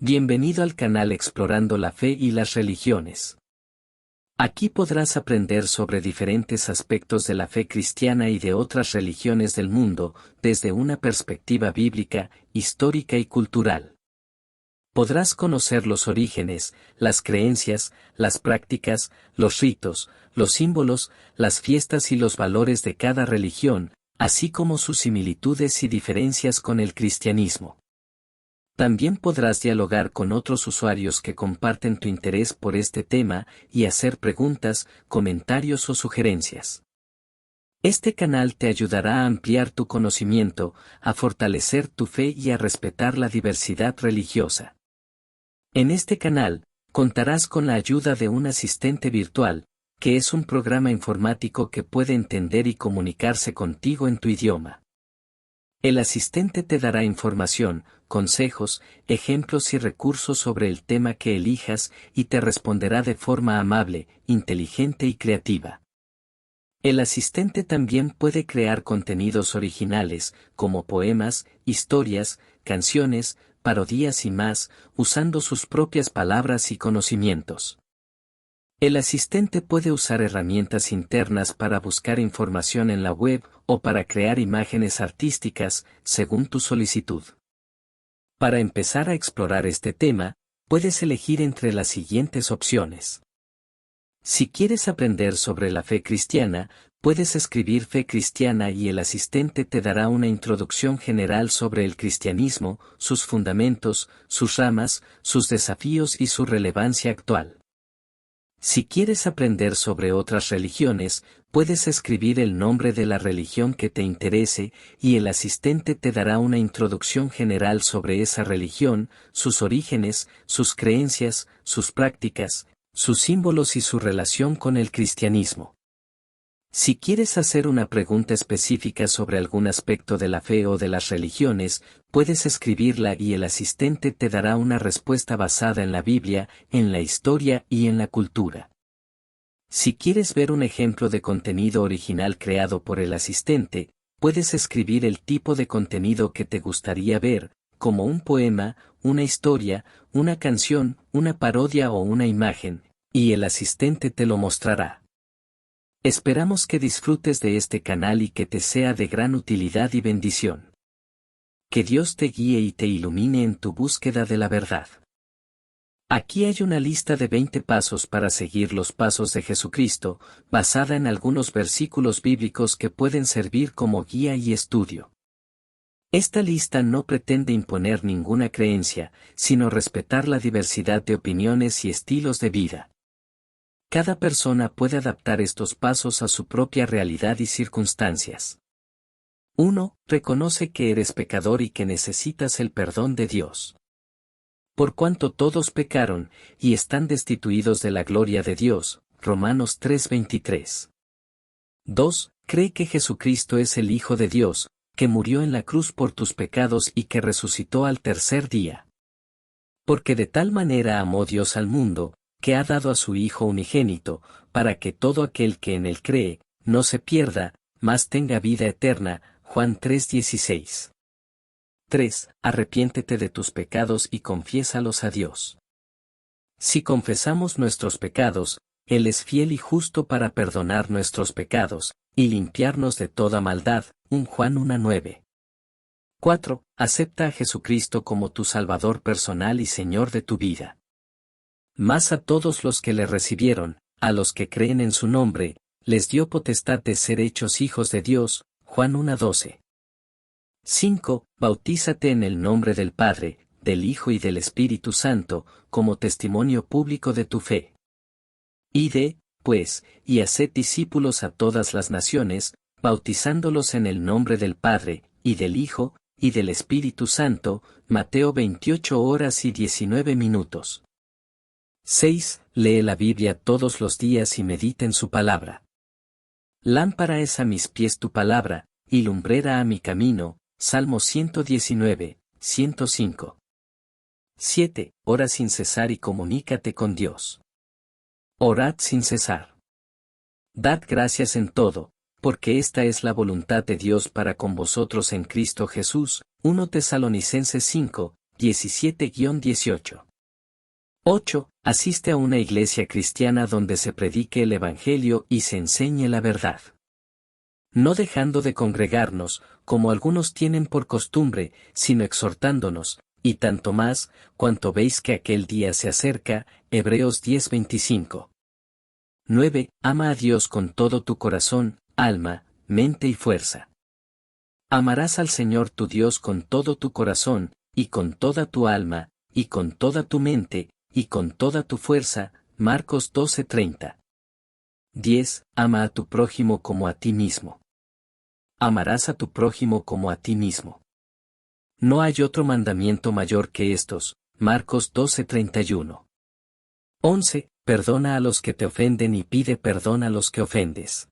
Bienvenido al canal Explorando la Fe y las Religiones. Aquí podrás aprender sobre diferentes aspectos de la fe cristiana y de otras religiones del mundo, desde una perspectiva bíblica, histórica y cultural. Podrás conocer los orígenes, las creencias, las prácticas, los ritos, los símbolos, las fiestas y los valores de cada religión, así como sus similitudes y diferencias con el cristianismo. También podrás dialogar con otros usuarios que comparten tu interés por este tema y hacer preguntas, comentarios o sugerencias. Este canal te ayudará a ampliar tu conocimiento, a fortalecer tu fe y a respetar la diversidad religiosa. En este canal, contarás con la ayuda de un asistente virtual, que es un programa informático que puede entender y comunicarse contigo en tu idioma. El asistente te dará información, consejos, ejemplos y recursos sobre el tema que elijas y te responderá de forma amable, inteligente y creativa. El asistente también puede crear contenidos originales, como poemas, historias, canciones, parodias y más, usando sus propias palabras y conocimientos. El asistente puede usar herramientas internas para buscar información en la web o para crear imágenes artísticas, según tu solicitud. Para empezar a explorar este tema, puedes elegir entre las siguientes opciones. Si quieres aprender sobre la fe cristiana, puedes escribir Fe Cristiana y el asistente te dará una introducción general sobre el cristianismo, sus fundamentos, sus ramas, sus desafíos y su relevancia actual. Si quieres aprender sobre otras religiones, puedes escribir el nombre de la religión que te interese y el asistente te dará una introducción general sobre esa religión, sus orígenes, sus creencias, sus prácticas, sus símbolos y su relación con el cristianismo. Si quieres hacer una pregunta específica sobre algún aspecto de la fe o de las religiones, puedes escribirla y el asistente te dará una respuesta basada en la Biblia, en la historia y en la cultura. Si quieres ver un ejemplo de contenido original creado por el asistente, puedes escribir el tipo de contenido que te gustaría ver, como un poema, una historia, una canción, una parodia o una imagen, y el asistente te lo mostrará. Esperamos que disfrutes de este canal y que te sea de gran utilidad y bendición. Que Dios te guíe y te ilumine en tu búsqueda de la verdad. Aquí hay una lista de 20 pasos para seguir los pasos de Jesucristo, basada en algunos versículos bíblicos que pueden servir como guía y estudio. Esta lista no pretende imponer ninguna creencia, sino respetar la diversidad de opiniones y estilos de vida. Cada persona puede adaptar estos pasos a su propia realidad y circunstancias. 1. Reconoce que eres pecador y que necesitas el perdón de Dios. Por cuanto todos pecaron, y están destituidos de la gloria de Dios. Romanos 3:23. 2. Cree que Jesucristo es el Hijo de Dios, que murió en la cruz por tus pecados y que resucitó al tercer día. Porque de tal manera amó Dios al mundo, que ha dado a su Hijo unigénito, para que todo aquel que en él cree, no se pierda, mas tenga vida eterna. Juan 3:16. 3. Arrepiéntete de tus pecados y confiésalos a Dios. Si confesamos nuestros pecados, Él es fiel y justo para perdonar nuestros pecados, y limpiarnos de toda maldad. 1 Juan 1:9. 4. Acepta a Jesucristo como tu Salvador personal y Señor de tu vida. Mas a todos los que le recibieron, a los que creen en su nombre, les dio potestad de ser hechos hijos de Dios. Juan 1:12. 5. Bautízate en el nombre del Padre, del Hijo y del Espíritu Santo, como testimonio público de tu fe. Id, pues, y haced discípulos a todas las naciones, bautizándolos en el nombre del Padre, y del Hijo, y del Espíritu Santo. Mateo 28:19. 6. Lee la Biblia todos los días y medita en su palabra. Lámpara es a mis pies tu palabra, y lumbrera a mi camino. Salmo 119:105. 7. Ora sin cesar y comunícate con Dios. Orad sin cesar. Dad gracias en todo, porque esta es la voluntad de Dios para con vosotros en Cristo Jesús. 1 Tesalonicenses 17-18. 8. Asiste a una iglesia cristiana donde se predique el Evangelio y se enseñe la verdad. No dejando de congregarnos, como algunos tienen por costumbre, sino exhortándonos, y tanto más, cuanto veis que aquel día se acerca. Hebreos 10:25. 9. Ama a Dios con todo tu corazón, alma, mente y fuerza. Amarás al Señor tu Dios con todo tu corazón, y con toda tu alma, y con toda tu mente, y con toda tu fuerza. Marcos 12:30. 10. Ama a tu prójimo como a ti mismo. Amarás a tu prójimo como a ti mismo. No hay otro mandamiento mayor que estos. Marcos 12:31. 11. Perdona a los que te ofenden y pide perdón a los que ofendes.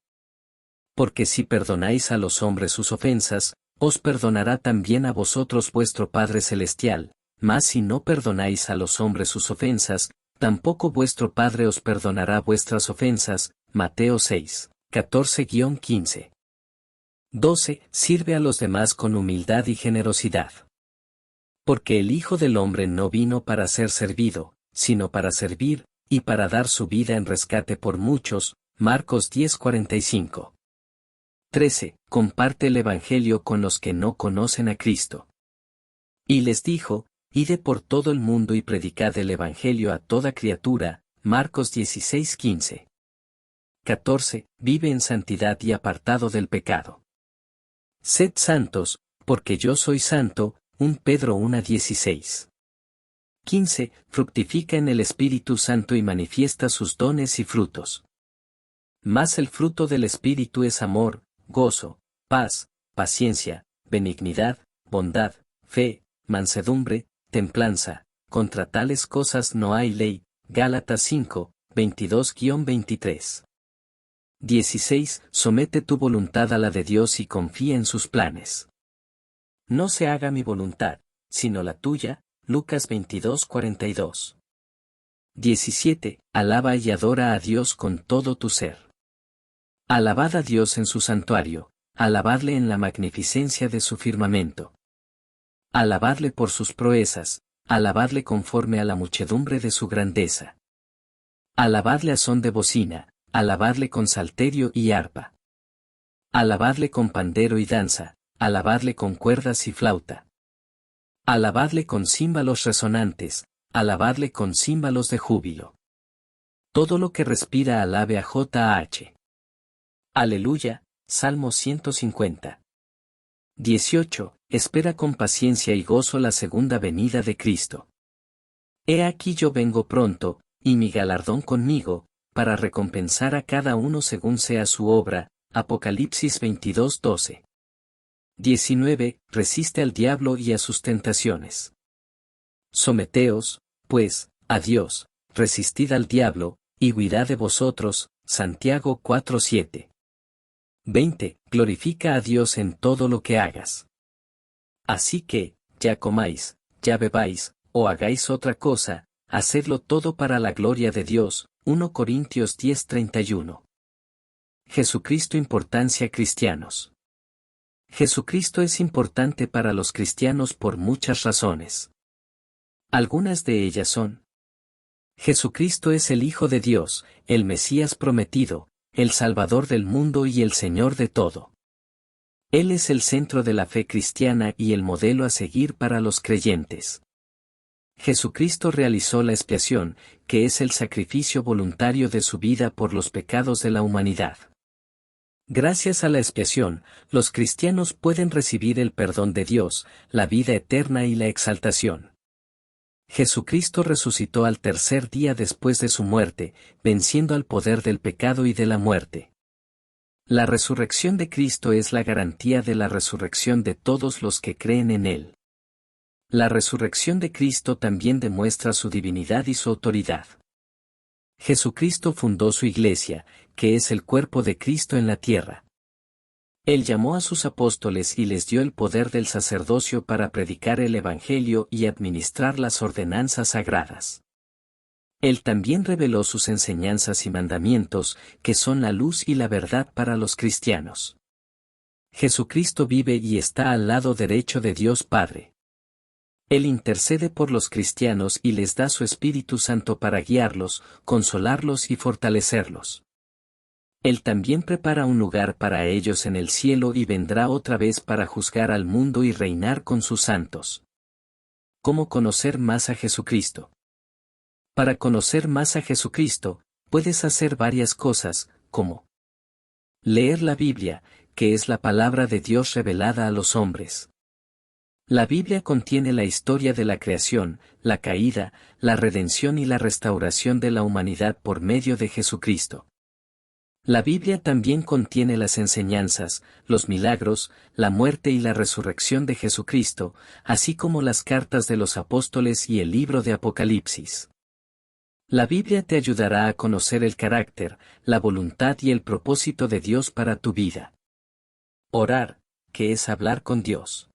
Porque si perdonáis a los hombres sus ofensas, os perdonará también a vosotros vuestro Padre Celestial, mas si no perdonáis a los hombres sus ofensas, tampoco vuestro Padre os perdonará vuestras ofensas. Mateo 6, 14-15. 12. Sirve a los demás con humildad y generosidad. Porque el Hijo del Hombre no vino para ser servido, sino para servir, y para dar su vida en rescate por muchos. Marcos 10:45. 13. Comparte el Evangelio con los que no conocen a Cristo. Y les dijo, id por todo el mundo y predicad el Evangelio a toda criatura. Marcos 16:15. 14. Vive en santidad y apartado del pecado. Sed santos, porque yo soy santo. 1 Pedro 1:16. 15. Fructifica en el Espíritu Santo y manifiesta sus dones y frutos. Mas el fruto del Espíritu es amor, gozo, paz, paciencia, benignidad, bondad, fe, mansedumbre, templanza. Contra tales cosas no hay ley. Gálatas 5, 22-23. 16. Somete tu voluntad a la de Dios y confía en sus planes. No se haga mi voluntad, sino la tuya. Lucas 22:42. 17. Alaba y adora a Dios con todo tu ser. Alabad a Dios en su santuario, alabadle en la magnificencia de su firmamento. Alabadle por sus proezas, alabadle conforme a la muchedumbre de su grandeza. Alabadle a son de bocina, alabadle con salterio y arpa. Alabadle con pandero y danza, alabadle con cuerdas y flauta. Alabadle con címbalos resonantes, alabadle con címbalos de júbilo. Todo lo que respira alabe a J.H. Aleluya, Salmo 150. 18. Espera con paciencia y gozo la segunda venida de Cristo. He aquí yo vengo pronto, y mi galardón conmigo, para recompensar a cada uno según sea su obra. Apocalipsis 22:12. 19. Resiste al diablo y a sus tentaciones. Someteos, pues, a Dios, resistid al diablo, y huirá de vosotros. Santiago 4:7. 20. Glorifica a Dios en todo lo que hagas. Así que, ya comáis, ya bebáis, o hagáis otra cosa, hacedlo todo para la gloria de Dios. 1 Corintios 10:31. Jesucristo. Importancia cristianos. Jesucristo es importante para los cristianos por muchas razones. Algunas de ellas son: Jesucristo es el Hijo de Dios, el Mesías prometido, el Salvador del mundo y el Señor de todo. Él es el centro de la fe cristiana y el modelo a seguir para los creyentes. Jesucristo realizó la expiación, que es el sacrificio voluntario de su vida por los pecados de la humanidad. Gracias a la expiación, los cristianos pueden recibir el perdón de Dios, la vida eterna y la exaltación. Jesucristo resucitó al tercer día después de su muerte, venciendo al poder del pecado y de la muerte. La resurrección de Cristo es la garantía de la resurrección de todos los que creen en Él. La resurrección de Cristo también demuestra su divinidad y su autoridad. Jesucristo fundó su iglesia, que es el cuerpo de Cristo en la tierra. Él llamó a sus apóstoles y les dio el poder del sacerdocio para predicar el Evangelio y administrar las ordenanzas sagradas. Él también reveló sus enseñanzas y mandamientos, que son la luz y la verdad para los cristianos. Jesucristo vive y está al lado derecho de Dios Padre. Él intercede por los cristianos y les da su Espíritu Santo para guiarlos, consolarlos y fortalecerlos. Él también prepara un lugar para ellos en el cielo y vendrá otra vez para juzgar al mundo y reinar con sus santos. ¿Cómo conocer más a Jesucristo? Para conocer más a Jesucristo, puedes hacer varias cosas, como leer la Biblia, que es la palabra de Dios revelada a los hombres. La Biblia contiene la historia de la creación, la caída, la redención y la restauración de la humanidad por medio de Jesucristo. La Biblia también contiene las enseñanzas, los milagros, la muerte y la resurrección de Jesucristo, así como las cartas de los apóstoles y el libro de Apocalipsis. La Biblia te ayudará a conocer el carácter, la voluntad y el propósito de Dios para tu vida. Orar, que es hablar con Dios.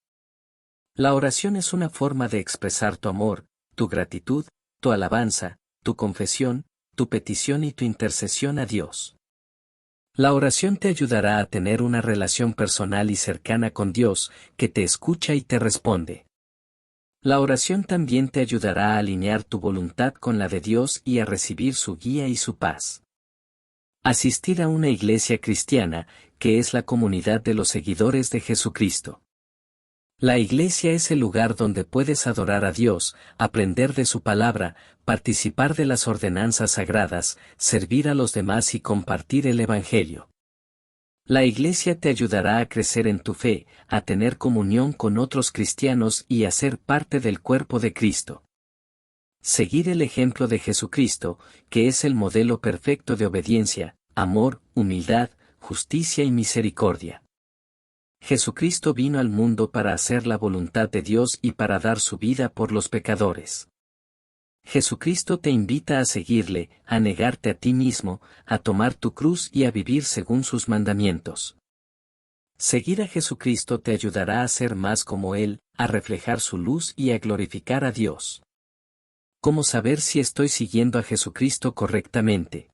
La oración es una forma de expresar tu amor, tu gratitud, tu alabanza, tu confesión, tu petición y tu intercesión a Dios. La oración te ayudará a tener una relación personal y cercana con Dios, que te escucha y te responde. La oración también te ayudará a alinear tu voluntad con la de Dios y a recibir su guía y su paz. Asistir a una iglesia cristiana, que es la comunidad de los seguidores de Jesucristo. La iglesia es el lugar donde puedes adorar a Dios, aprender de su palabra, participar de las ordenanzas sagradas, servir a los demás y compartir el Evangelio. La iglesia te ayudará a crecer en tu fe, a tener comunión con otros cristianos y a ser parte del cuerpo de Cristo. Seguir el ejemplo de Jesucristo, que es el modelo perfecto de obediencia, amor, humildad, justicia y misericordia. Jesucristo vino al mundo para hacer la voluntad de Dios y para dar su vida por los pecadores. Jesucristo te invita a seguirle, a negarte a ti mismo, a tomar tu cruz y a vivir según sus mandamientos. Seguir a Jesucristo te ayudará a ser más como Él, a reflejar su luz y a glorificar a Dios. ¿Cómo saber si estoy siguiendo a Jesucristo correctamente?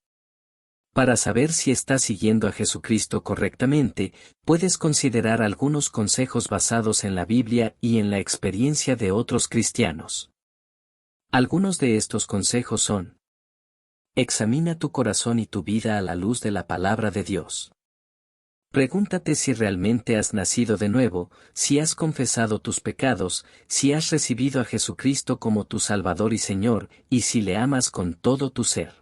Para saber si estás siguiendo a Jesucristo correctamente, puedes considerar algunos consejos basados en la Biblia y en la experiencia de otros cristianos. Algunos de estos consejos son: examina tu corazón y tu vida a la luz de la palabra de Dios. Pregúntate si realmente has nacido de nuevo, si has confesado tus pecados, si has recibido a Jesucristo como tu Salvador y Señor, y si le amas con todo tu ser.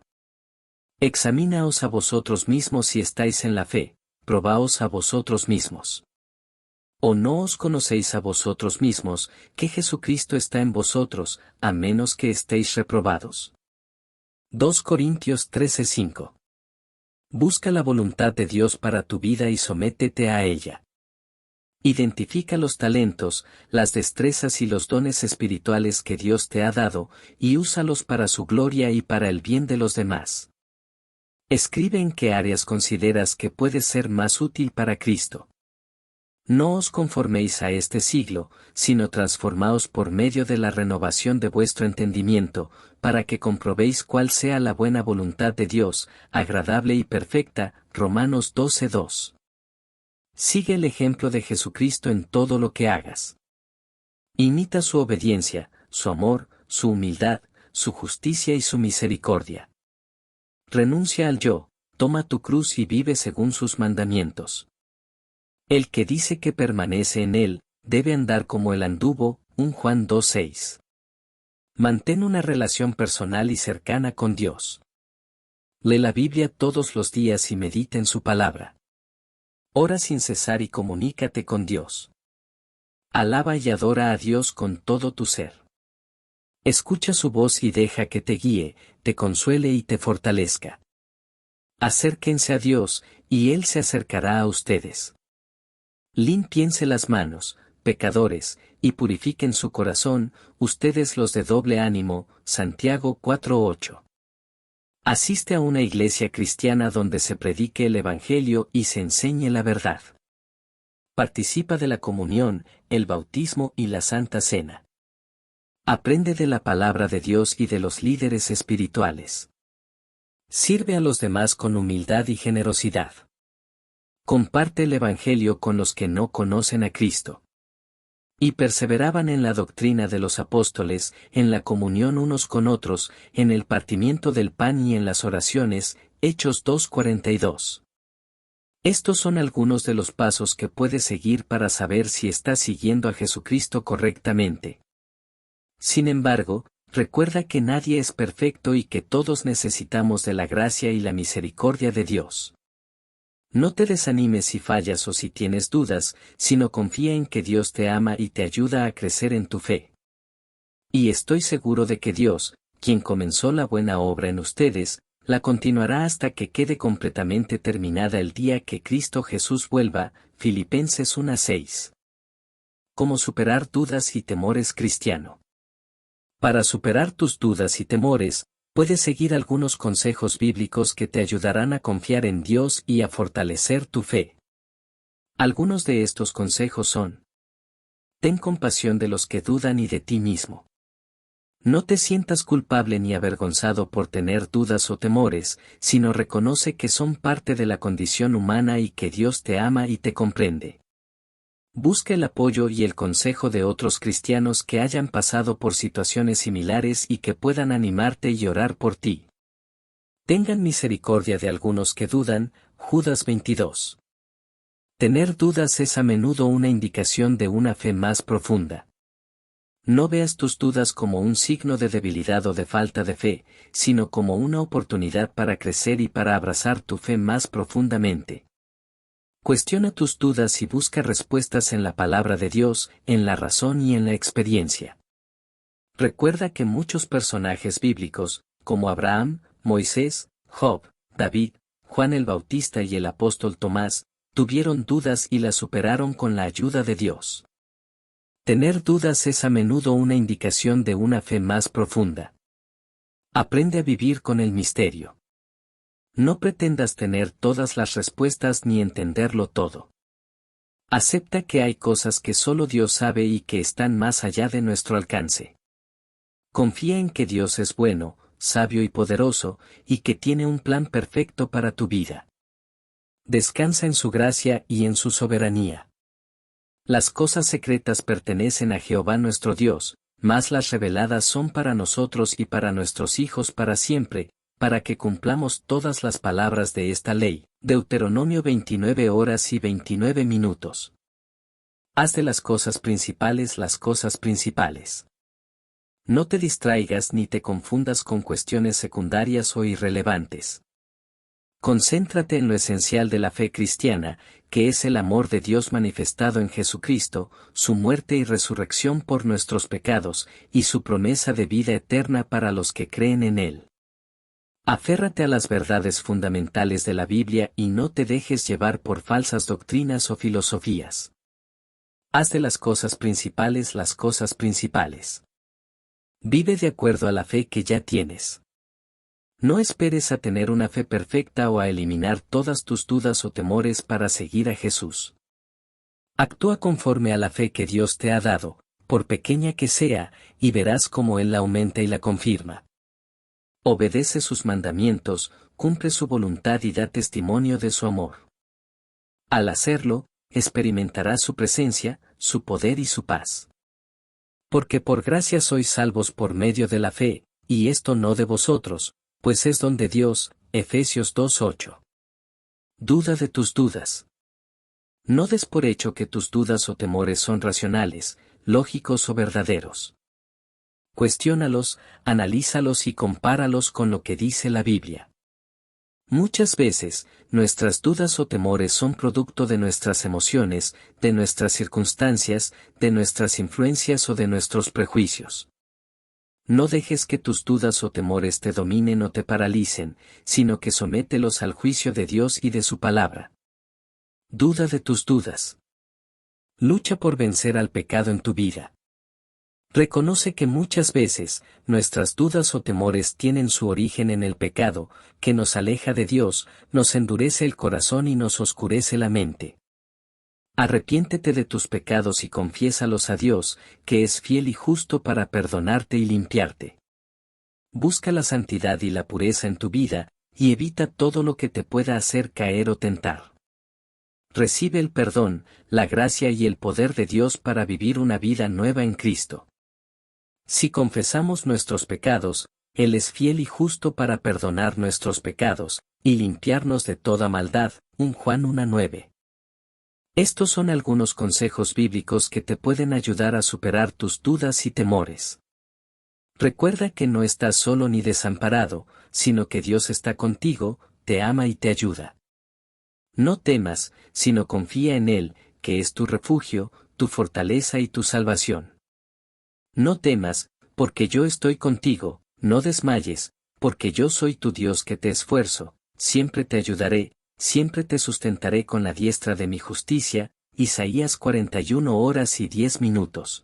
Examinaos a vosotros mismos si estáis en la fe, probaos a vosotros mismos. ¿O no os conocéis a vosotros mismos, que Jesucristo está en vosotros, a menos que estéis reprobados? 2 Corintios 13:5. Busca la voluntad de Dios para tu vida y sométete a ella. Identifica los talentos, las destrezas y los dones espirituales que Dios te ha dado, y úsalos para su gloria y para el bien de los demás. Escribe en qué áreas consideras que puedes ser más útil para Cristo. No os conforméis a este siglo, sino transformaos por medio de la renovación de vuestro entendimiento, para que comprobéis cuál sea la buena voluntad de Dios, agradable y perfecta. Romanos 12:2. Sigue el ejemplo de Jesucristo en todo lo que hagas. Imita su obediencia, su amor, su humildad, su justicia y su misericordia. Renuncia al yo, toma tu cruz y vive según sus mandamientos. El que dice que permanece en él, debe andar como él anduvo. 1 Juan 2:6. Mantén una relación personal y cercana con Dios. Lee la Biblia todos los días y medita en su palabra. Ora sin cesar y comunícate con Dios. Alaba y adora a Dios con todo tu ser. Escucha su voz y deja que te guíe, te consuele y te fortalezca. Acérquense a Dios, y Él se acercará a ustedes. Límpiense las manos, pecadores, y purifiquen su corazón, ustedes los de doble ánimo. Santiago 4:8. Asiste a una iglesia cristiana donde se predique el Evangelio y se enseñe la verdad. Participa de la comunión, el bautismo y la Santa Cena. Aprende de la palabra de Dios y de los líderes espirituales. Sirve a los demás con humildad y generosidad. Comparte el Evangelio con los que no conocen a Cristo. Y perseveraban en la doctrina de los apóstoles, en la comunión unos con otros, en el partimiento del pan y en las oraciones. Hechos 2:42. Estos son algunos de los pasos que puedes seguir para saber si estás siguiendo a Jesucristo correctamente. Sin embargo, recuerda que nadie es perfecto y que todos necesitamos de la gracia y la misericordia de Dios. No te desanimes si fallas o si tienes dudas, sino confía en que Dios te ama y te ayuda a crecer en tu fe. Y estoy seguro de que Dios, quien comenzó la buena obra en ustedes, la continuará hasta que quede completamente terminada el día que Cristo Jesús vuelva. Filipenses 1:6. ¿Cómo superar dudas y temores cristiano? Para superar tus dudas y temores, puedes seguir algunos consejos bíblicos que te ayudarán a confiar en Dios y a fortalecer tu fe. Algunos de estos consejos son: ten compasión de los que dudan y de ti mismo. No te sientas culpable ni avergonzado por tener dudas o temores, sino reconoce que son parte de la condición humana y que Dios te ama y te comprende. Busca el apoyo y el consejo de otros cristianos que hayan pasado por situaciones similares y que puedan animarte y orar por ti. Tengan misericordia de algunos que dudan. Judas 22. Tener dudas es a menudo una indicación de una fe más profunda. No veas tus dudas como un signo de debilidad o de falta de fe, sino como una oportunidad para crecer y para abrazar tu fe más profundamente. Cuestiona tus dudas y busca respuestas en la palabra de Dios, en la razón y en la experiencia. Recuerda que muchos personajes bíblicos, como Abraham, Moisés, Job, David, Juan el Bautista y el apóstol Tomás, tuvieron dudas y las superaron con la ayuda de Dios. Tener dudas es a menudo una indicación de una fe más profunda. Aprende a vivir con el misterio. No pretendas tener todas las respuestas ni entenderlo todo. Acepta que hay cosas que solo Dios sabe y que están más allá de nuestro alcance. Confía en que Dios es bueno, sabio y poderoso, y que tiene un plan perfecto para tu vida. Descansa en su gracia y en su soberanía. Las cosas secretas pertenecen a Jehová nuestro Dios, mas las reveladas son para nosotros y para nuestros hijos para siempre, para que cumplamos todas las palabras de esta ley. Deuteronomio 29:29. Haz de las cosas principales las cosas principales. No te distraigas ni te confundas con cuestiones secundarias o irrelevantes. Concéntrate en lo esencial de la fe cristiana, que es el amor de Dios manifestado en Jesucristo, su muerte y resurrección por nuestros pecados, y su promesa de vida eterna para los que creen en Él. Aférrate a las verdades fundamentales de la Biblia y no te dejes llevar por falsas doctrinas o filosofías. Haz de las cosas principales las cosas principales. Vive de acuerdo a la fe que ya tienes. No esperes a tener una fe perfecta o a eliminar todas tus dudas o temores para seguir a Jesús. Actúa conforme a la fe que Dios te ha dado, por pequeña que sea, y verás cómo Él la aumenta y la confirma. Obedece sus mandamientos, cumple su voluntad y da testimonio de su amor. Al hacerlo, experimentarás su presencia, su poder y su paz. Porque por gracia sois salvos por medio de la fe, y esto no de vosotros, pues es don de Dios. Efesios 2:8. Duda de tus dudas. No des por hecho que tus dudas o temores son racionales, lógicos o verdaderos. Cuestiónalos, analízalos y compáralos con lo que dice la Biblia. Muchas veces, nuestras dudas o temores son producto de nuestras emociones, de nuestras circunstancias, de nuestras influencias o de nuestros prejuicios. No dejes que tus dudas o temores te dominen o te paralicen, sino que somételos al juicio de Dios y de su palabra. Duda de tus dudas. Lucha por vencer al pecado en tu vida. Reconoce que muchas veces, nuestras dudas o temores tienen su origen en el pecado, que nos aleja de Dios, nos endurece el corazón y nos oscurece la mente. Arrepiéntete de tus pecados y confiésalos a Dios, que es fiel y justo para perdonarte y limpiarte. Busca la santidad y la pureza en tu vida, y evita todo lo que te pueda hacer caer o tentar. recibe el perdón, la gracia y el poder de Dios para vivir una vida nueva en Cristo. Si confesamos nuestros pecados, Él es fiel y justo para perdonar nuestros pecados, y limpiarnos de toda maldad. 1 Juan 1:9. Estos son algunos consejos bíblicos que te pueden ayudar a superar tus dudas y temores. Recuerda que no estás solo ni desamparado, sino que Dios está contigo, te ama y te ayuda. No temas, sino confía en Él, que es tu refugio, tu fortaleza y tu salvación. No temas, porque yo estoy contigo, no desmayes, porque yo soy tu Dios que te esfuerzo, siempre te ayudaré, siempre te sustentaré con la diestra de mi justicia. Isaías 41:10.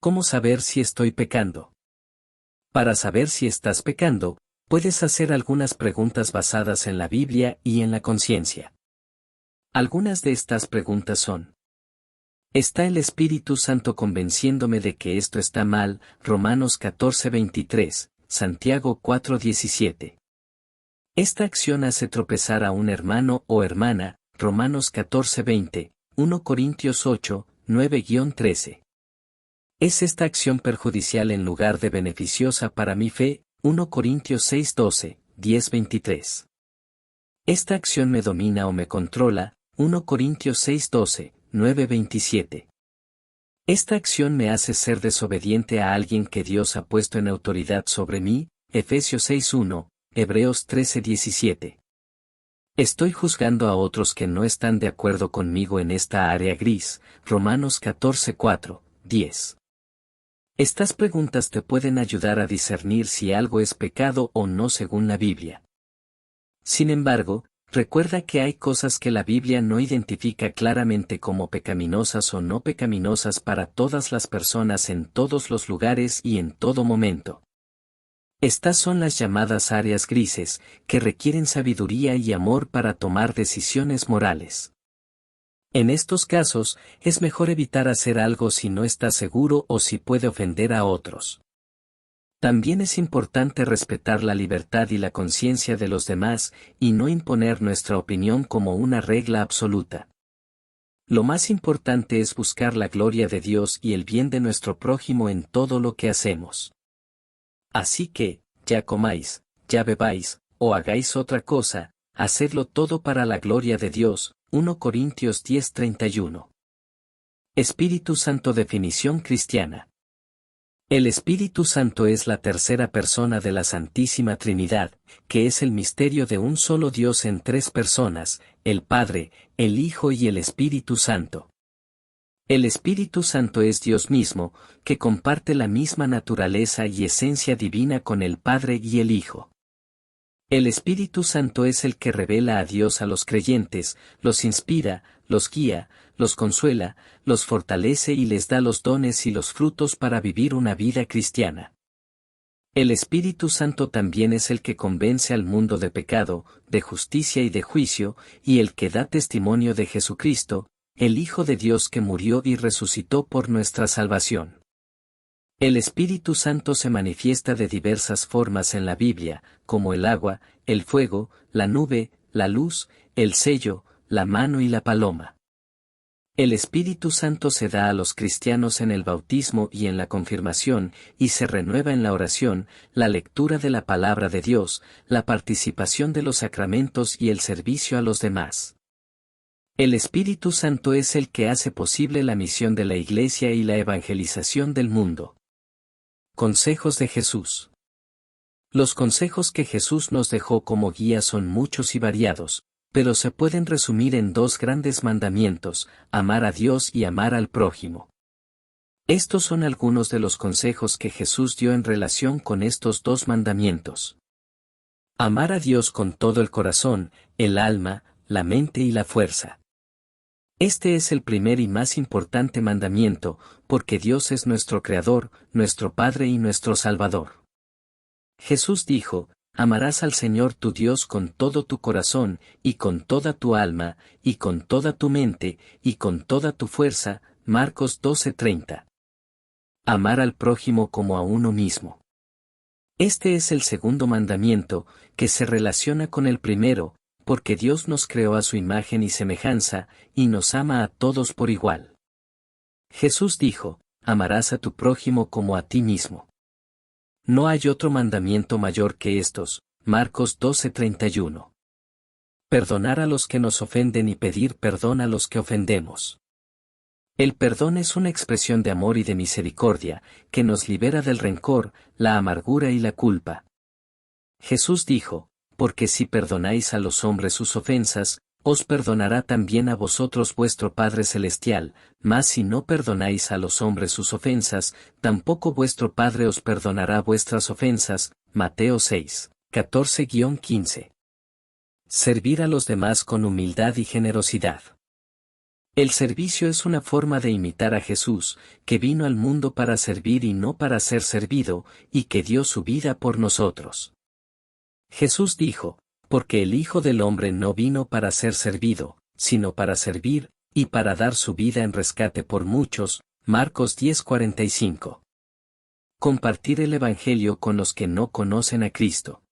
¿Cómo saber si estoy pecando? Para saber si estás pecando, puedes hacer algunas preguntas basadas en la Biblia y en la conciencia. Algunas de estas preguntas son: ¿está el Espíritu Santo convenciéndome de que esto está mal? Romanos 14:23, Santiago 4:17. Esta acción hace tropezar a un hermano o hermana, Romanos 14:20, 1 Corintios 8:9-13. ¿Es esta acción perjudicial en lugar de beneficiosa para mi fe? 1 Corintios 6:12, 10:23. ¿Esta acción me domina o me controla? 1 Corintios 6:12, 9:27. ¿Esta acción me hace ser desobediente a alguien que Dios ha puesto en autoridad sobre mí? Efesios 6:1, Hebreos 13:17. ¿Estoy juzgando a otros que no están de acuerdo conmigo en esta área gris? Romanos 14:4, 10. Estas preguntas te pueden ayudar a discernir si algo es pecado o no según la Biblia. Sin embargo, recuerda que hay cosas que la Biblia no identifica claramente como pecaminosas o no pecaminosas para todas las personas en todos los lugares y en todo momento. Estas son las llamadas áreas grises, que requieren sabiduría y amor para tomar decisiones morales. En estos casos, es mejor evitar hacer algo si no estás seguro o si puede ofender a otros. También es importante respetar la libertad y la conciencia de los demás y no imponer nuestra opinión como una regla absoluta. Lo más importante es buscar la gloria de Dios y el bien de nuestro prójimo en todo lo que hacemos. Así que, ya comáis, ya bebáis, o hagáis otra cosa, hacedlo todo para la gloria de Dios. 1 Corintios 10:31. Espíritu Santo. Definición cristiana. El Espíritu Santo es la tercera persona de la Santísima Trinidad, que es el misterio de un solo Dios en tres personas, el Padre, el Hijo y el Espíritu Santo. El Espíritu Santo es Dios mismo, que comparte la misma naturaleza y esencia divina con el Padre y el Hijo. El Espíritu Santo es el que revela a Dios a los creyentes, los inspira, los guía, los consuela, los fortalece y les da los dones y los frutos para vivir una vida cristiana. El Espíritu Santo también es el que convence al mundo de pecado, de justicia y de juicio, y el que da testimonio de Jesucristo, el Hijo de Dios que murió y resucitó por nuestra salvación. El Espíritu Santo se manifiesta de diversas formas en la Biblia, como el agua, el fuego, la nube, la luz, el sello, la mano y la paloma. El Espíritu Santo se da a los cristianos en el bautismo y en la confirmación, y se renueva en la oración, la lectura de la palabra de Dios, la participación de los sacramentos y el servicio a los demás. El Espíritu Santo es el que hace posible la misión de la Iglesia y la evangelización del mundo. Consejos de Jesús. Los consejos que Jesús nos dejó como guía son muchos y variados, pero se pueden resumir en dos grandes mandamientos: amar a Dios y amar al prójimo. Estos son algunos de los consejos que Jesús dio en relación con estos dos mandamientos. Amar a Dios con todo el corazón, el alma, la mente y la fuerza. Este es el primer y más importante mandamiento, porque Dios es nuestro Creador, nuestro Padre y nuestro Salvador. Jesús dijo: amarás al Señor tu Dios con todo tu corazón, y con toda tu alma, y con toda tu mente, y con toda tu fuerza. Marcos 12:30. Amar al prójimo como a uno mismo. Este es el segundo mandamiento, que se relaciona con el primero: porque Dios nos creó a su imagen y semejanza, y nos ama a todos por igual. Jesús dijo, amarás a tu prójimo como a ti mismo. No hay otro mandamiento mayor que estos, Marcos 12:31. Perdonar a los que nos ofenden y pedir perdón a los que ofendemos. El perdón es una expresión de amor y de misericordia, que nos libera del rencor, la amargura y la culpa. Jesús dijo, porque si perdonáis a los hombres sus ofensas, os perdonará también a vosotros vuestro Padre Celestial, mas si no perdonáis a los hombres sus ofensas, tampoco vuestro Padre os perdonará vuestras ofensas. Mateo 6, 14-15. Servir a los demás con humildad y generosidad. El servicio es una forma de imitar a Jesús, que vino al mundo para servir y no para ser servido, y que dio su vida por nosotros. Jesús dijo, porque el Hijo del Hombre no vino para ser servido, sino para servir, y para dar su vida en rescate por muchos. Marcos 10:45. Compartir el Evangelio con los que no conocen a Cristo.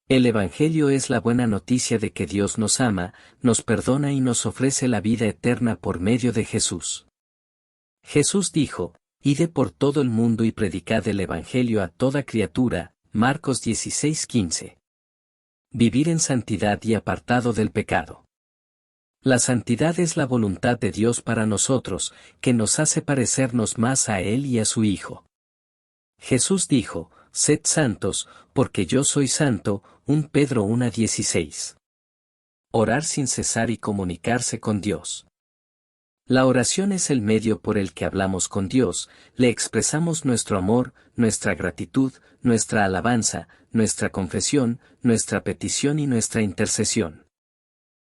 El Evangelio es la buena noticia de que Dios nos ama, nos perdona y nos ofrece la vida eterna por medio de Jesús. Jesús dijo, id por todo el mundo y predicad el Evangelio a toda criatura. Marcos 16:15. Vivir en santidad y apartado del pecado. La santidad es la voluntad de Dios para nosotros, que nos hace parecernos más a Él y a su Hijo. Jesús dijo, sed santos, porque yo soy santo. 1 Pedro 1:16. Orar sin cesar y comunicarse con Dios. La oración es el medio por el que hablamos con Dios, le expresamos nuestro amor, nuestra gratitud, nuestra alabanza, nuestra confesión, nuestra petición y nuestra intercesión.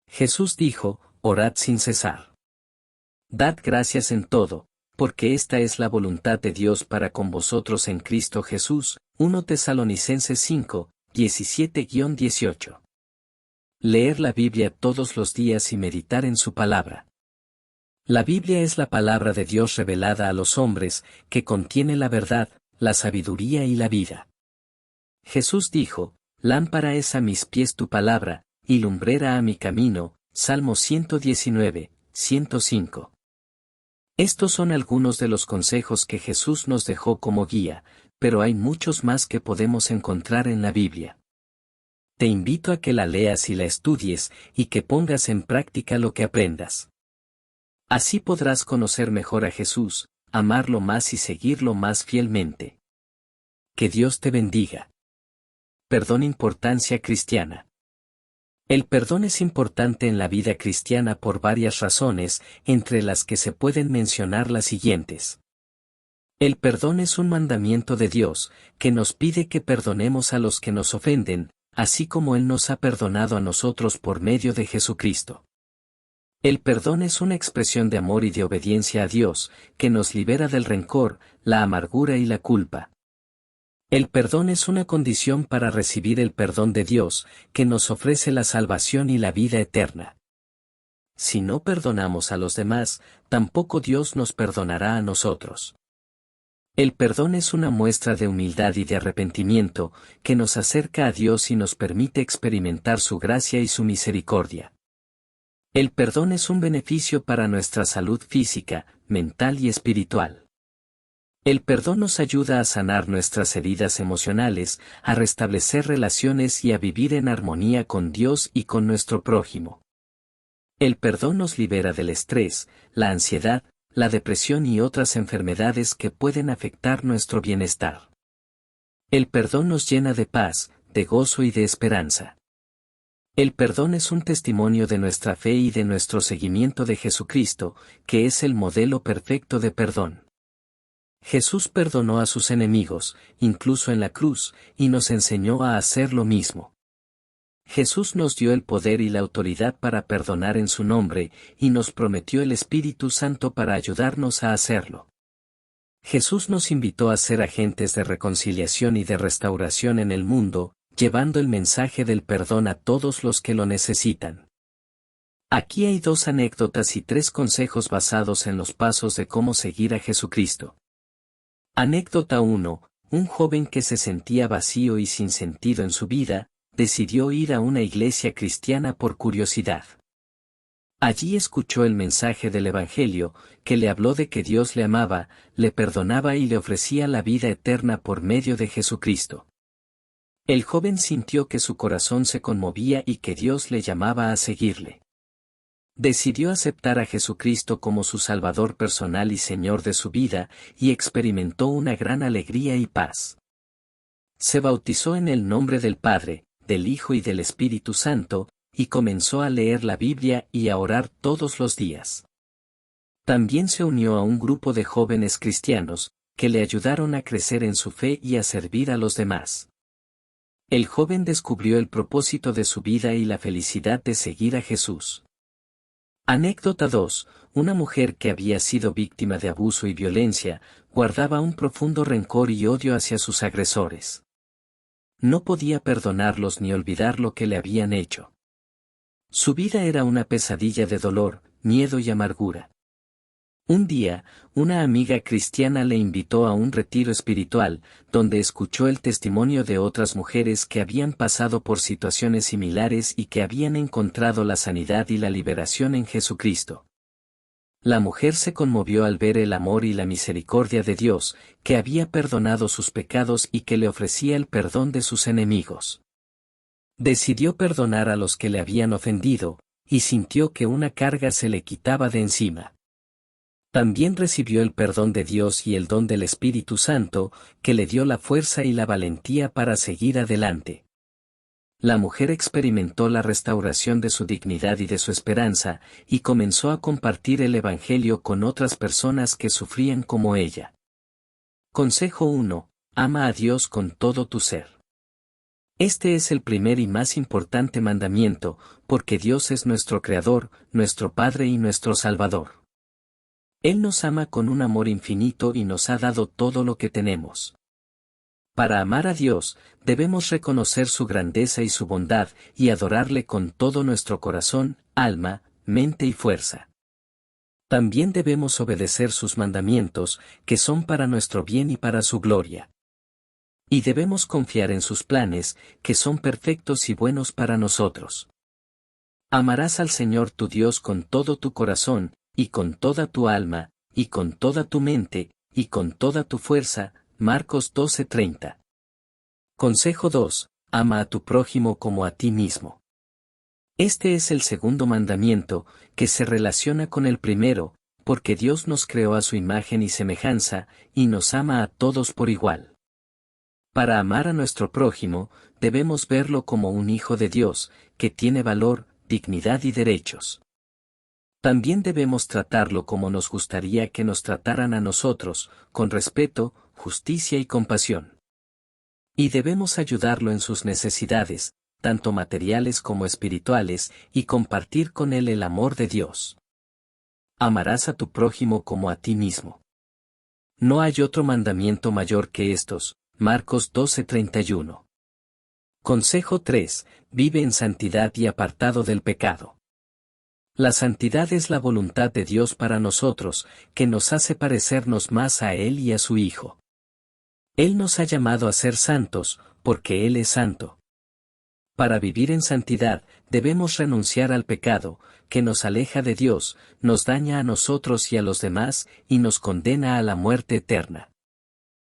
Jesús dijo, orad sin cesar. Dad gracias en todo, porque esta es la voluntad de Dios para con vosotros en Cristo Jesús. 1 Tesalonicenses 5, 17-18. Leer la Biblia todos los días y meditar en su palabra. La Biblia es la palabra de Dios revelada a los hombres, que contiene la verdad, la sabiduría y la vida. Jesús dijo, lámpara es a mis pies tu palabra, y lumbrera a mi camino. Salmo 119, 105. Estos son algunos de los consejos que Jesús nos dejó como guía, pero hay muchos más que podemos encontrar en la Biblia. Te invito a que la leas y la estudies, y que pongas en práctica lo que aprendas. Así podrás conocer mejor a Jesús, amarlo más y seguirlo más fielmente. Que Dios te bendiga. Perdón. Importancia cristiana. El perdón es importante en la vida cristiana por varias razones, entre las que se pueden mencionar las siguientes. El perdón es un mandamiento de Dios, que nos pide que perdonemos a los que nos ofenden, así como Él nos ha perdonado a nosotros por medio de Jesucristo. El perdón es una expresión de amor y de obediencia a Dios, que nos libera del rencor, la amargura y la culpa. El perdón es una condición para recibir el perdón de Dios, que nos ofrece la salvación y la vida eterna. Si no perdonamos a los demás, tampoco Dios nos perdonará a nosotros. El perdón es una muestra de humildad y de arrepentimiento, que nos acerca a Dios y nos permite experimentar su gracia y su misericordia. El perdón es un beneficio para nuestra salud física, mental y espiritual. El perdón nos ayuda a sanar nuestras heridas emocionales, a restablecer relaciones y a vivir en armonía con Dios y con nuestro prójimo. El perdón nos libera del estrés, la ansiedad, la depresión y otras enfermedades que pueden afectar nuestro bienestar. El perdón nos llena de paz, de gozo y de esperanza. El perdón es un testimonio de nuestra fe y de nuestro seguimiento de Jesucristo, que es el modelo perfecto de perdón. Jesús perdonó a sus enemigos, incluso en la cruz, y nos enseñó a hacer lo mismo. Jesús nos dio el poder y la autoridad para perdonar en su nombre, y nos prometió el Espíritu Santo para ayudarnos a hacerlo. Jesús nos invitó a ser agentes de reconciliación y de restauración en el mundo, llevando el mensaje del perdón a todos los que lo necesitan. Aquí hay 2 anécdotas y 3 consejos basados en los pasos de cómo seguir a Jesucristo. Anécdota 1. Un joven que se sentía vacío y sin sentido en su vida, decidió ir a una iglesia cristiana por curiosidad. Allí escuchó el mensaje del Evangelio, que le habló de que Dios le amaba, le perdonaba y le ofrecía la vida eterna por medio de Jesucristo. El joven sintió que su corazón se conmovía y que Dios le llamaba a seguirle. Decidió aceptar a Jesucristo como su Salvador personal y Señor de su vida, y experimentó una gran alegría y paz. Se bautizó en el nombre del Padre, del Hijo y del Espíritu Santo, y comenzó a leer la Biblia y a orar todos los días. También se unió a un grupo de jóvenes cristianos, que le ayudaron a crecer en su fe y a servir a los demás. El joven descubrió el propósito de su vida y la felicidad de seguir a Jesús. Anécdota 2. Una mujer que había sido víctima de abuso y violencia, guardaba un profundo rencor y odio hacia sus agresores. No podía perdonarlos ni olvidar lo que le habían hecho. Su vida era una pesadilla de dolor, miedo y amargura. Un día, una amiga cristiana le invitó a un retiro espiritual, donde escuchó el testimonio de otras mujeres que habían pasado por situaciones similares y que habían encontrado la sanidad y la liberación en Jesucristo. La mujer se conmovió al ver el amor y la misericordia de Dios, que había perdonado sus pecados y que le ofrecía el perdón de sus enemigos. Decidió perdonar a los que le habían ofendido, y sintió que una carga se le quitaba de encima. También recibió el perdón de Dios y el don del Espíritu Santo, que le dio la fuerza y la valentía para seguir adelante. La mujer experimentó la restauración de su dignidad y de su esperanza, y comenzó a compartir el Evangelio con otras personas que sufrían como ella. Consejo 1. Ama a Dios con todo tu ser. Este es el primer y más importante mandamiento, porque Dios es nuestro Creador, nuestro Padre y nuestro Salvador. Él nos ama con un amor infinito y nos ha dado todo lo que tenemos. Para amar a Dios, debemos reconocer su grandeza y su bondad, y adorarle con todo nuestro corazón, alma, mente y fuerza. También debemos obedecer sus mandamientos, que son para nuestro bien y para su gloria. Y debemos confiar en sus planes, que son perfectos y buenos para nosotros. Amarás al Señor tu Dios con todo tu corazón, y con toda tu alma, y con toda tu mente, y con toda tu fuerza. Marcos 12:30. Consejo 2. Ama a tu prójimo como a ti mismo. Este es el segundo mandamiento, que se relaciona con el primero, porque Dios nos creó a su imagen y semejanza, y nos ama a todos por igual. Para amar a nuestro prójimo, debemos verlo como un hijo de Dios, que tiene valor, dignidad y derechos. También debemos tratarlo como nos gustaría que nos trataran a nosotros, con respeto, justicia y compasión. Y debemos ayudarlo en sus necesidades, tanto materiales como espirituales, y compartir con él el amor de Dios. Amarás a tu prójimo como a ti mismo. No hay otro mandamiento mayor que estos. Marcos 12:31. Consejo 3. Vive en santidad y apartado del pecado. La santidad es la voluntad de Dios para nosotros, que nos hace parecernos más a Él y a su Hijo. Él nos ha llamado a ser santos, porque Él es santo. Para vivir en santidad, debemos renunciar al pecado, que nos aleja de Dios, nos daña a nosotros y a los demás, y nos condena a la muerte eterna.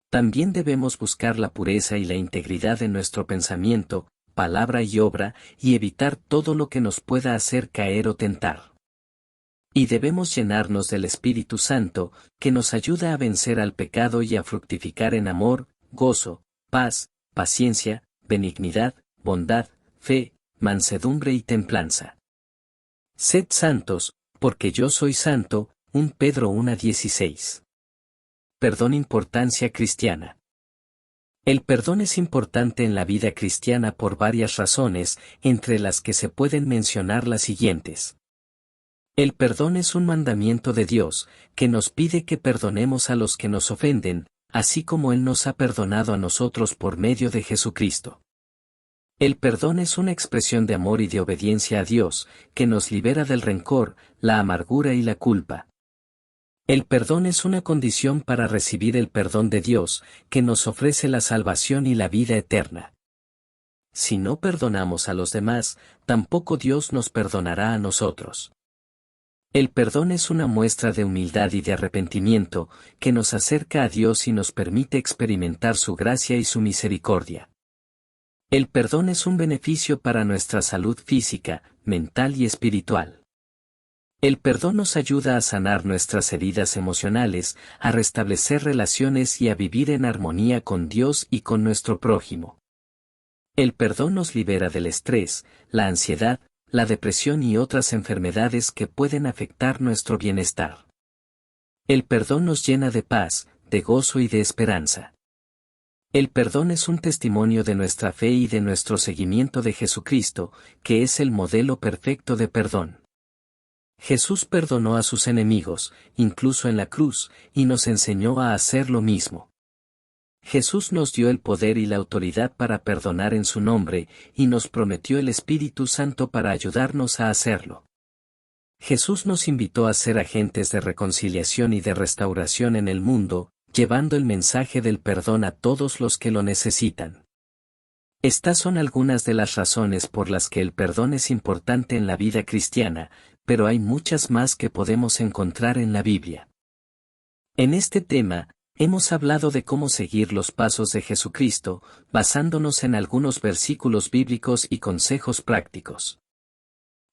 También debemos buscar la pureza y la integridad en nuestro pensamiento, palabra y obra, y evitar todo lo que nos pueda hacer caer o tentar. Y debemos llenarnos del Espíritu Santo, que nos ayuda a vencer al pecado y a fructificar en amor, gozo, paz, paciencia, benignidad, bondad, fe, mansedumbre y templanza. Sed santos, porque yo soy santo. 1 Pedro 1:16. Perdón. Importancia cristiana. El perdón es importante en la vida cristiana por varias razones, entre las que se pueden mencionar las siguientes. El perdón es un mandamiento de Dios, que nos pide que perdonemos a los que nos ofenden, así como Él nos ha perdonado a nosotros por medio de Jesucristo. El perdón es una expresión de amor y de obediencia a Dios, que nos libera del rencor, la amargura y la culpa. El perdón es una condición para recibir el perdón de Dios, que nos ofrece la salvación y la vida eterna. Si no perdonamos a los demás, tampoco Dios nos perdonará a nosotros. El perdón es una muestra de humildad y de arrepentimiento, que nos acerca a Dios y nos permite experimentar su gracia y su misericordia. El perdón es un beneficio para nuestra salud física, mental y espiritual. El perdón nos ayuda a sanar nuestras heridas emocionales, a restablecer relaciones y a vivir en armonía con Dios y con nuestro prójimo. El perdón nos libera del estrés, la ansiedad, la depresión y otras enfermedades que pueden afectar nuestro bienestar. El perdón nos llena de paz, de gozo y de esperanza. El perdón es un testimonio de nuestra fe y de nuestro seguimiento de Jesucristo, que es el modelo perfecto de perdón. Jesús perdonó a sus enemigos, incluso en la cruz, y nos enseñó a hacer lo mismo. Jesús nos dio el poder y la autoridad para perdonar en su nombre, y nos prometió el Espíritu Santo para ayudarnos a hacerlo. Jesús nos invitó a ser agentes de reconciliación y de restauración en el mundo, llevando el mensaje del perdón a todos los que lo necesitan. Estas son algunas de las razones por las que el perdón es importante en la vida cristiana, pero hay muchas más que podemos encontrar en la Biblia. En este tema, hemos hablado de cómo seguir los pasos de Jesucristo, basándonos en algunos versículos bíblicos y consejos prácticos.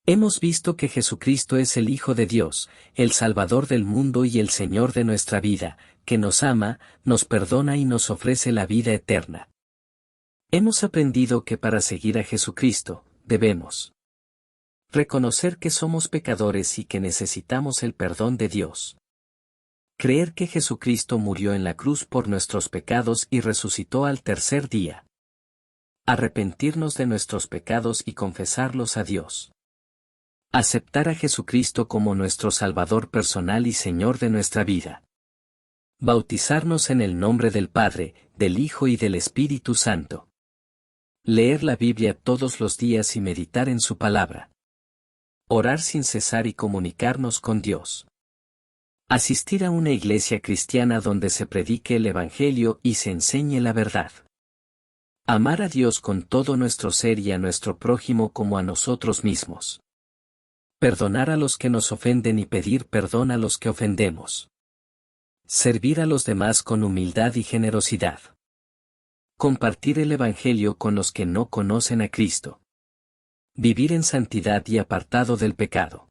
Hemos visto que Jesucristo es el Hijo de Dios, el Salvador del mundo y el Señor de nuestra vida, que nos ama, nos perdona y nos ofrece la vida eterna. Hemos aprendido que para seguir a Jesucristo, debemos reconocer que somos pecadores y que necesitamos el perdón de Dios. Creer que Jesucristo murió en la cruz por nuestros pecados y resucitó al tercer día. Arrepentirnos de nuestros pecados y confesarlos a Dios. Aceptar a Jesucristo como nuestro Salvador personal y Señor de nuestra vida. Bautizarnos en el nombre del Padre, del Hijo y del Espíritu Santo. Leer la Biblia todos los días y meditar en su palabra. Orar sin cesar y comunicarnos con Dios. Asistir a una iglesia cristiana donde se predique el Evangelio y se enseñe la verdad. Amar a Dios con todo nuestro ser y a nuestro prójimo como a nosotros mismos. Perdonar a los que nos ofenden y pedir perdón a los que ofendemos. Servir a los demás con humildad y generosidad. Compartir el Evangelio con los que no conocen a Cristo. Vivir en santidad y apartado del pecado.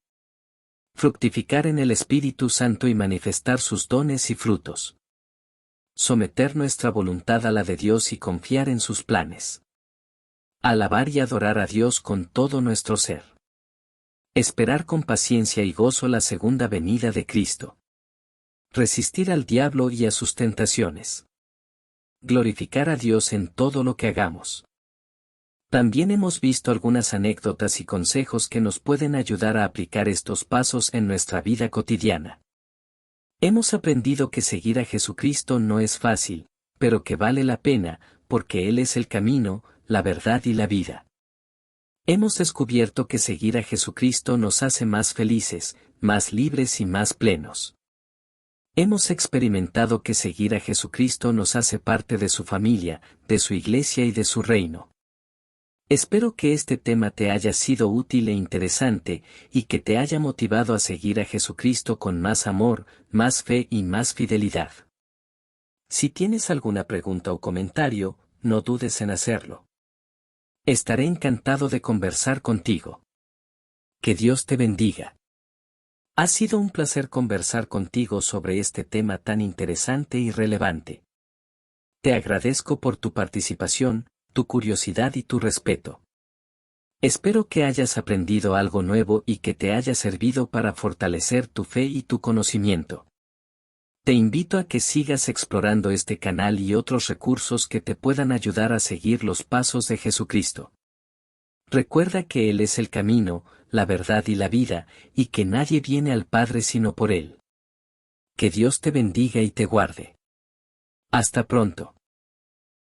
Fructificar en el Espíritu Santo y manifestar sus dones y frutos. Someter nuestra voluntad a la de Dios y confiar en sus planes. Alabar y adorar a Dios con todo nuestro ser. Esperar con paciencia y gozo la segunda venida de Cristo. Resistir al diablo y a sus tentaciones. Glorificar a Dios en todo lo que hagamos. También hemos visto algunas anécdotas y consejos que nos pueden ayudar a aplicar estos pasos en nuestra vida cotidiana. Hemos aprendido que seguir a Jesucristo no es fácil, pero que vale la pena, porque Él es el camino, la verdad y la vida. Hemos descubierto que seguir a Jesucristo nos hace más felices, más libres y más plenos. Hemos experimentado que seguir a Jesucristo nos hace parte de su familia, de su iglesia y de su reino. Espero que este tema te haya sido útil e interesante, y que te haya motivado a seguir a Jesucristo con más amor, más fe y más fidelidad. Si tienes alguna pregunta o comentario, no dudes en hacerlo. Estaré encantado de conversar contigo. Que Dios te bendiga. Ha sido un placer conversar contigo sobre este tema tan interesante y relevante. Te agradezco por tu participación, tu curiosidad y tu respeto. Espero que hayas aprendido algo nuevo y que te haya servido para fortalecer tu fe y tu conocimiento. Te invito a que sigas explorando este canal y otros recursos que te puedan ayudar a seguir los pasos de Jesucristo. Recuerda que Él es el camino, la verdad y la vida, y que nadie viene al Padre sino por Él. Que Dios te bendiga y te guarde. Hasta pronto.